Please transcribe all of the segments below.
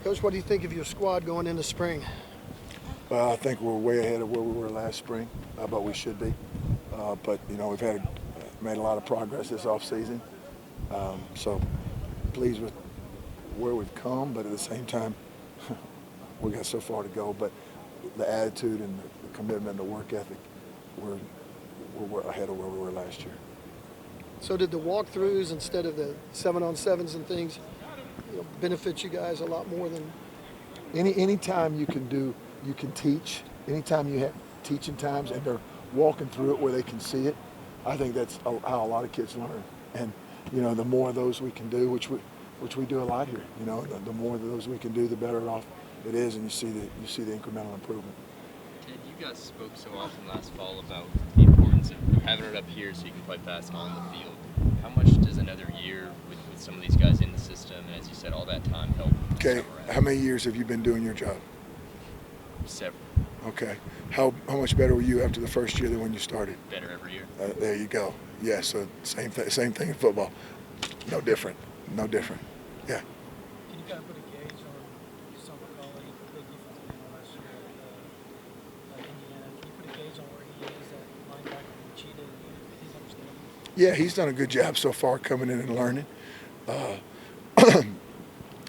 Coach, what do you think of your squad going into spring? I think we're way ahead of where we were last spring, but we should be. But we've made a lot of progress this offseason. So pleased with where we've come, but at the same time, we got so far to go. But the attitude and the commitment and the work ethic, we're ahead of where we were last year. So did the walkthroughs instead of the 7-on-7s and things, benefit you guys a lot more than? Anytime you can teach. Anytime you have teaching times and they're walking through it where they can see it, I think that's how a lot of kids learn. And the more of those we can do, which we do a lot here. The more of those we can do, the better off it is, and you see the incremental improvement. Ted, you guys spoke so often last fall about the importance of having it up here so you can play fast on the field. How much does another year with some of these guys in the system, and as you said, all that time help? Okay, how many years have you been doing your job? Several. Okay, how much better were you after the first year than when you started? Better every year. There you go. Yeah, so same thing in football. No different. Yeah. Can you kind of put a gauge on some quality the defensive end last year at Indiana? Can you put a gauge on where he is at linebacker and Cheetah and his understanding? Yeah, he's done a good job so far coming in and learning.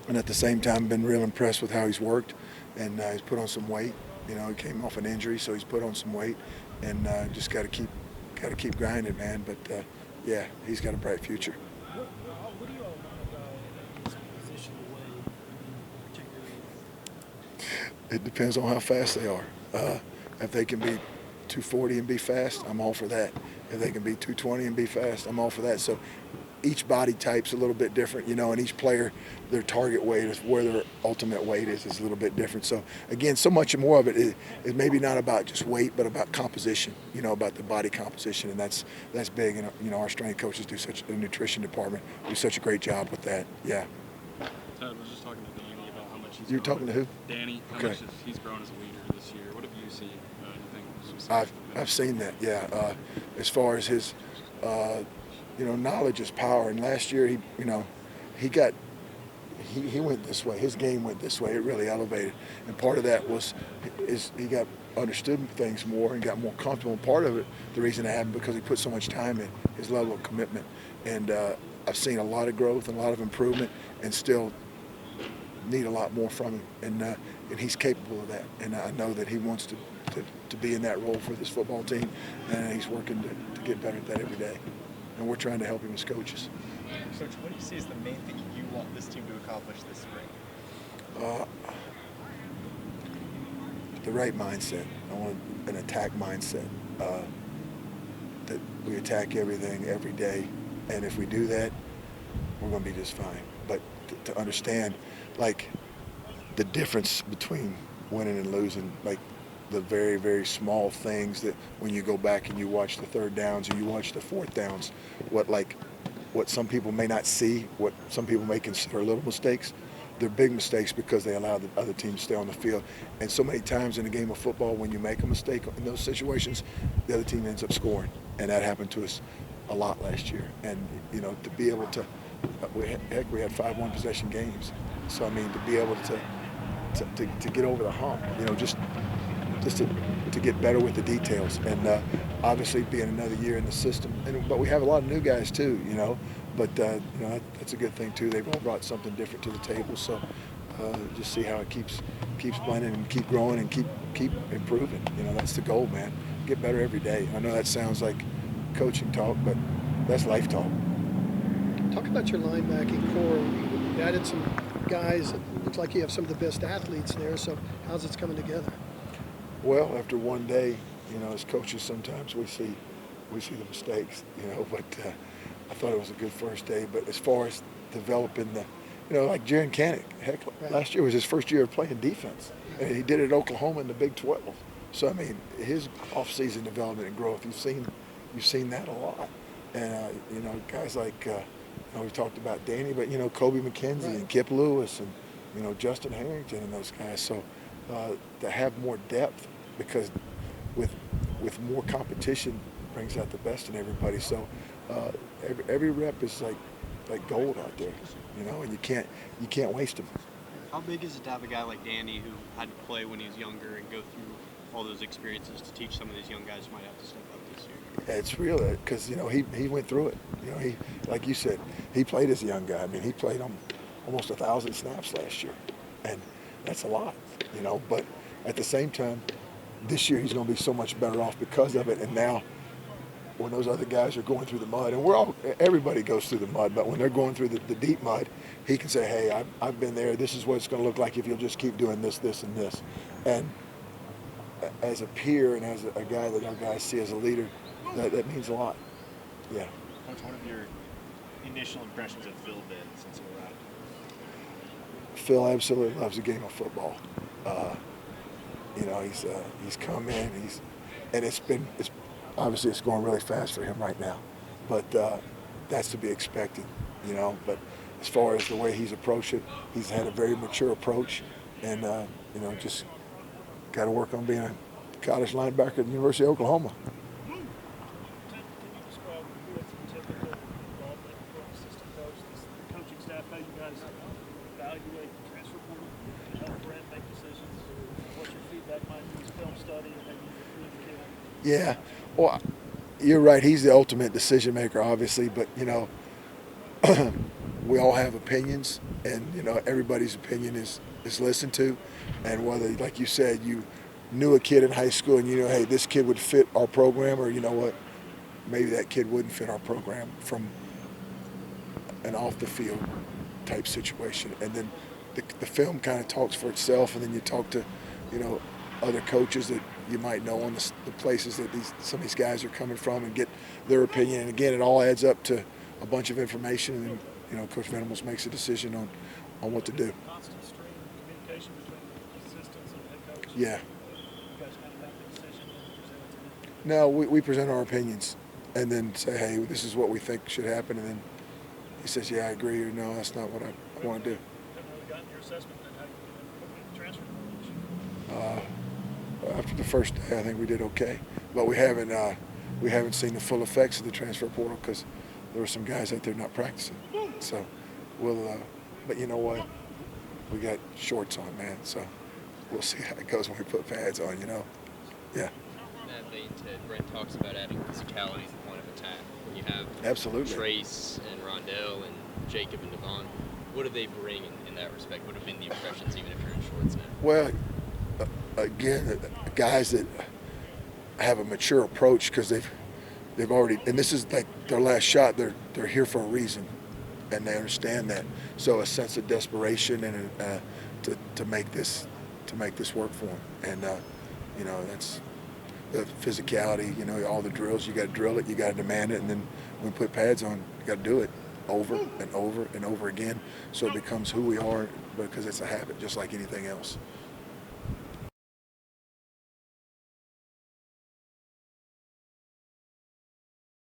And at the same time, been real impressed with how he's worked, and he's put on some weight. He came off an injury, so he's put on some weight, and just got to keep grinding, man. But yeah, he's got a bright future. What do you all know about his position away, particularly? It depends on how fast they are. If they can be 240 and be fast, I'm all for that. If they can be 220 and be fast, I'm all for that. So each body type's a little bit different, and each player, their target weight is where their ultimate weight is a little bit different. So again, so much more of it is maybe not about just weight, but about composition, about the body composition, and that's big. And our strength coaches do the nutrition department do such a great job with that. Yeah. Ted was just talking to Danny about how much he's You're grown. talking to who? Danny, how Okay. much he's grown as a leader this year. What have you seen? Anything specific? I've seen that, yeah. As far as his, knowledge is power. And last year, he went this way. His game went this way. It really elevated. And part of that is he got understood things more and got more comfortable. And part of it, the reason it happened, because he put so much time in, his level of commitment. And I've seen a lot of growth and a lot of improvement, and still need a lot more from him. And he's capable of that. And I know that he wants to be in that role for this football team, and he's working to get better at that every day. And we're trying to help him as coaches. Coach, what do you see as the main thing you want this team to accomplish this spring? The right mindset. I want an attack mindset. That we attack everything every day, and if we do that, we're going to be just fine. But to understand, the difference between winning and losing, the very, very small things that when you go back and you watch the third downs or you watch the fourth downs, what some people may not see, what some people may consider little mistakes, they're big mistakes because they allow the other team to stay on the field. And so many times in a game of football, when you make a mistake in those situations, the other team ends up scoring. And that happened to us a lot last year. And, to be able to, we had 5 one-possession games. So, to be able to get over the hump, just to get better with the details, and obviously being another year in the system. But we have a lot of new guys too, But that's a good thing too. They've all brought something different to the table. So just see how it keeps blending and keep growing and keep improving. That's the goal, man. Get better every day. I know that sounds like coaching talk, but that's life talk. Talk about your linebacking core. You added some guys. It looks like you have some of the best athletes there. So how's it coming together? Well, after one day, as coaches, sometimes we see the mistakes, but I thought it was a good first day. But as far as developing like Jaron Canick, heck, right. Last year was his first year of playing defense, and he did it at Oklahoma in the Big 12. So his off-season development and growth, you've seen that a lot. And guys like we talked about Danny, but Kobe McKenzie, right. and Kip Lewis, and Justin Harrington and those guys. So to have more depth, because with more competition brings out the best in everybody. So every rep is like gold out there, and you can't waste them. How big is it to have a guy like Danny who had to play when he was younger and go through all those experiences to teach some of these young guys who might have to step up this year? Yeah, it's real because he went through it. He, like you said, he played as a young guy. I mean, he played almost 1,000 snaps last year, and that's a lot. But at the same time, this year he's going to be so much better off because of it. And now, when those other guys are going through the mud, and everybody goes through the mud, but when they're going through the deep mud, he can say, hey, I've been there. This is what it's going to look like if you'll just keep doing this, this, and this. And as a peer and as a guy that our guys see as a leader, that means a lot. Yeah. Coach, what have your initial impressions of Phil been since he arrived? Phil absolutely loves the game of football. He's come in, and it's obviously it's going really fast for him right now, but that's to be expected, But as far as the way he's approached it, he's had a very mature approach, and just got to work on being a college linebacker at the University of Oklahoma. Can you describe what's the typical involvement for an assistant coach, the coaching staff, how you guys evaluate the transfer portal and help Brent make decisions? What's your feedback might be, film study, and maybe Yeah, well, you're right. He's the ultimate decision maker, obviously, but we all have opinions, and everybody's opinion is listened to, and whether, like you said, you knew a kid in high school and hey, this kid would fit our program, or what, maybe that kid wouldn't fit our program from an off the field type situation, and then the film kind of talks for itself, and then you talk to other coaches that you might know on the places that some of these guys are coming from and get their opinion, and again it all adds up to a bunch of information, and then Coach Venables makes a decision on what to do. constant stream of communication between the assistants and head coaches? Yeah. You guys kind of make the decision and present it to them? No, we present our opinions and then say, hey, this is what we think should happen, and then he says, yeah, I agree, or no, that's not what I want to do. Haven't really gotten your assessment then how you put the transfer portal issue. After the first day, I think we did okay, but we haven't seen the full effects of the transfer portal because there were some guys out there not practicing. So but you know what? We got shorts on, man. So we'll see how it goes when we put pads on. Yeah. That vein, Ted, Brent talks about adding physicality to the point of attack. When you have Absolutely. Trace and Rondell and Jacob and Devon, what do they bring in that respect? What have been the impressions, even if you're in shorts now? Well, again, guys that have a mature approach because they've already, and this is like their last shot. They're here for a reason, and they understand that. So a sense of desperation and to make this work for them, and that's the physicality. All the drills, you got to drill it, you got to demand it, and then when we put pads on, you got to do it over and over and over again, so it becomes who we are because it's a habit, just like anything else.